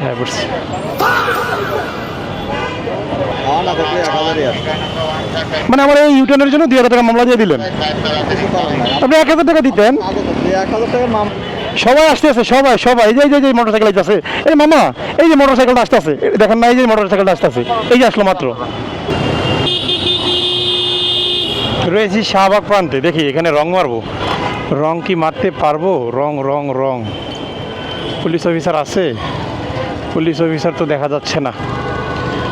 হ্যাঁ বুঝছি। মানে আমার এই ইউটার্নের জন্য 2000 টাকা মামলা দিয়ে দিলেন। আপনি 1000 টাকা দিতেন। 1000 টাকার মামলা সবাই আসতেছে, সবাই সবাই এই যে মোটরসাইকেল আসতেছে, এই মামা এই যে মোটরসাইকেলটা আসতেছে দেখেন না, এই যে মোটরসাইকেলটা আসতেছে, এই যে আসলো মাত্র। রয়েছি শাহবাগ প্রান্তে, দেখি এখানে রং মারবো, রং কি মারতে পারবো? রং রং রং পুলিশ অফিসার আছে? পুলিশ অফিসার তো দেখা যাচ্ছে না।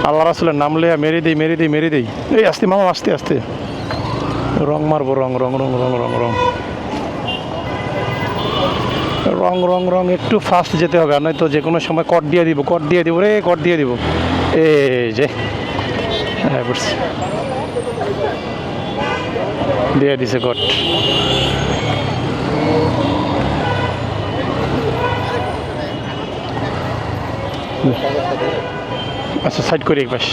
আল্লাহ রাসূলের নাম লইয়া মেরে দেই মেরে দেই মেরে দেই। এই আস্তে মামা, আস্তে আস্তে রং মারবো, রং রং রং রং রং রং রং রং রং একটু ফাস্ট যেতে হবে, আর নয়তো যে কোনো সময় কট দিয়ে দিব, কট দিয়ে দিব রে, কট দিয়ে দিব। এই যে হ্যাঁ বুঝছি, দিয়ে দিছে কট। আচ্ছা সাইড করি এক পাশ।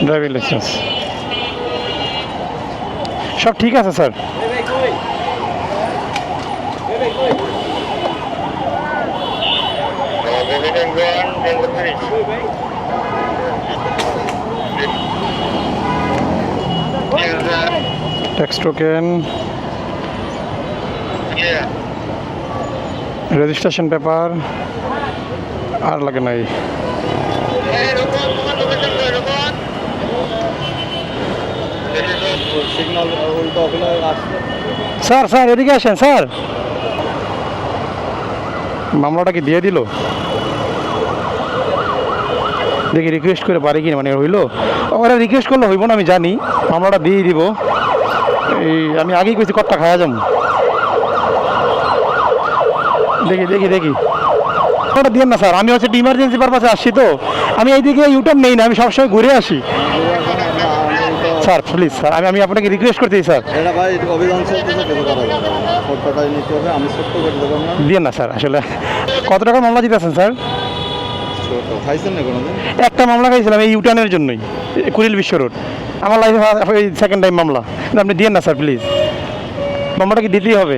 ড্রাইভিং লাইসেন্স সব ঠিক আছে sir. Tax token, registration paper, আর লাগে নাই। স্যার স্যার এদিকে আসেন স্যার। মামলাটা কি দিয়ে দিল? দেখি রিকোয়েস্ট করে পারি কি, মানে হইলো? ওরা রিকোয়েস্ট করলে হইব না আমি জানি, মামলাটা দিয়ে দিব। এই আমি আগেই কইছি কটটা খাওয়া যাবো। দেখি দেখি দেখি ওটা দিয়ে না স্যার, আমি হচ্ছে ইমার্জেন্সি পারপাসে আসছি তো, আমি এইদিকে ইউটার্ন নেই না, আমি সবসময় ঘুরে আসি। স্যার প্লিজ স্যার, আমি আপনাকে রিকোয়েস্ট করতেছি স্যার। এটা ভাই অভিযান চলতেছে, কিছু করা যাবে না, ফটোটাই নিতে হবে, আমি ছোট্ট করে দেবো না। দিয়ে না স্যার, আসলে কত টাকা মামলা দিতেছেন স্যার? ছোট খাইছেন না কোনোদিন? একটা মামলা খাইছিলাম এই ইউটার্নের জন্যই, কুড়িল বিশ্ব রোড। আমার লাইফে এই সেকেন্ড টাইম মামলা। আপনি দিয়ে না স্যার প্লিজ, মামলাটা কি দিতেই হবে?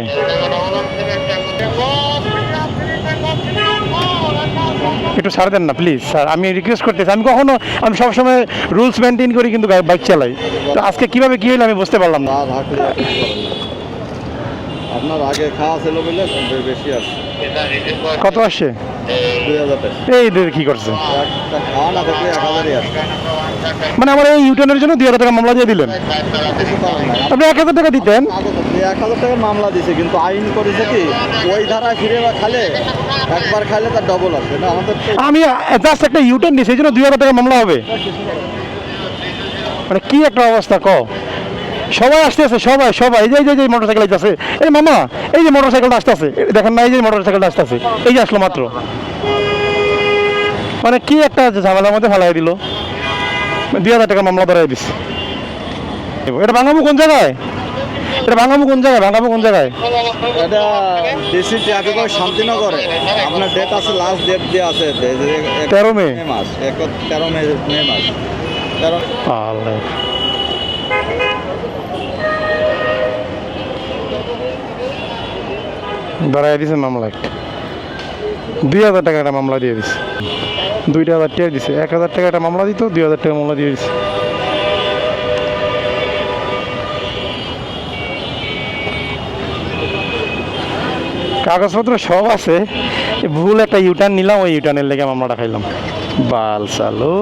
একটু ছাড় দেন না প্লিজ স্যার, আমি রিকোয়েস্ট করতেছি। আমি সবসময় রুলস মেনটেন করি কিন্তু বাইক চালাই, তো আজকে কীভাবে কী হলো আমি বুঝতে পারলাম না। আপনার আগে খাওয়া ছিল বলে বেশি আসছে। কত আসছে? 2000 টাকা। এই কী করছে? একটা খাওয়া না থাকলে 1000-ই আসছে। মানে আমার এই ইউটার্নের জন্য 2000 টাকা মামলা দিয়ে দিলেন। কিছু করার নাই। আপনি 1000 টাকা দিতেন। 1000 টাকার মামলা দিছে, কিন্তু আইন করেছে কি ওই ধারা ফিরে বা খালে একবার খাইলে তার ডবল আসবে না। আমাদের আমি জাস্ট একটা ইউটার্ন দিয়েছি, এই জন্য 2000 টাকা মামলা হবে? মানে কি একটা অবস্থা ক। সবাই আসতেছে, সবাই সবাই এই যে মোটরসাইকেল আসতেছে, এই মামা এই যে মোটরসাইকেলটা আসতেছে দেখেন না, এই যে মোটরসাইকেলটা আসতেছে, এই যে আসলো মাত্র। মানে কি একটা ঝামেলার মধ্যে ফেলাই দিল, 2000 টাকা মামলা ধরাই দিচ্ছে। এটা ভাঙাবো কোন জায়গায়? এটা ভাঙাবো কোন জায়গায়? ভাঙাবো কোন জায়গায়? এটা ডিসি ট্রাফিক শান্তিনগরে। আপনার ডেট আছে, লাস্ট ডেট দিয়ে আছে 13 মে মাস, 13 মে মাস 13। আল্লাহ, ধরাই দিছে মামলা একটা। 2000 টাকা একটা মামলা দিয়ে দিছে, 2000 টাকা দিছে। 1000 টাকা একটা মামলা দিত, 2000 টাকা মামলা দিয়ে দিছে। কাগজপত্র সব আছে, ভুল একটা ইউটার্ন নিলাম, ওই ইউটার্নের লেগে মামলাটা খাইলাম। বাল চালু।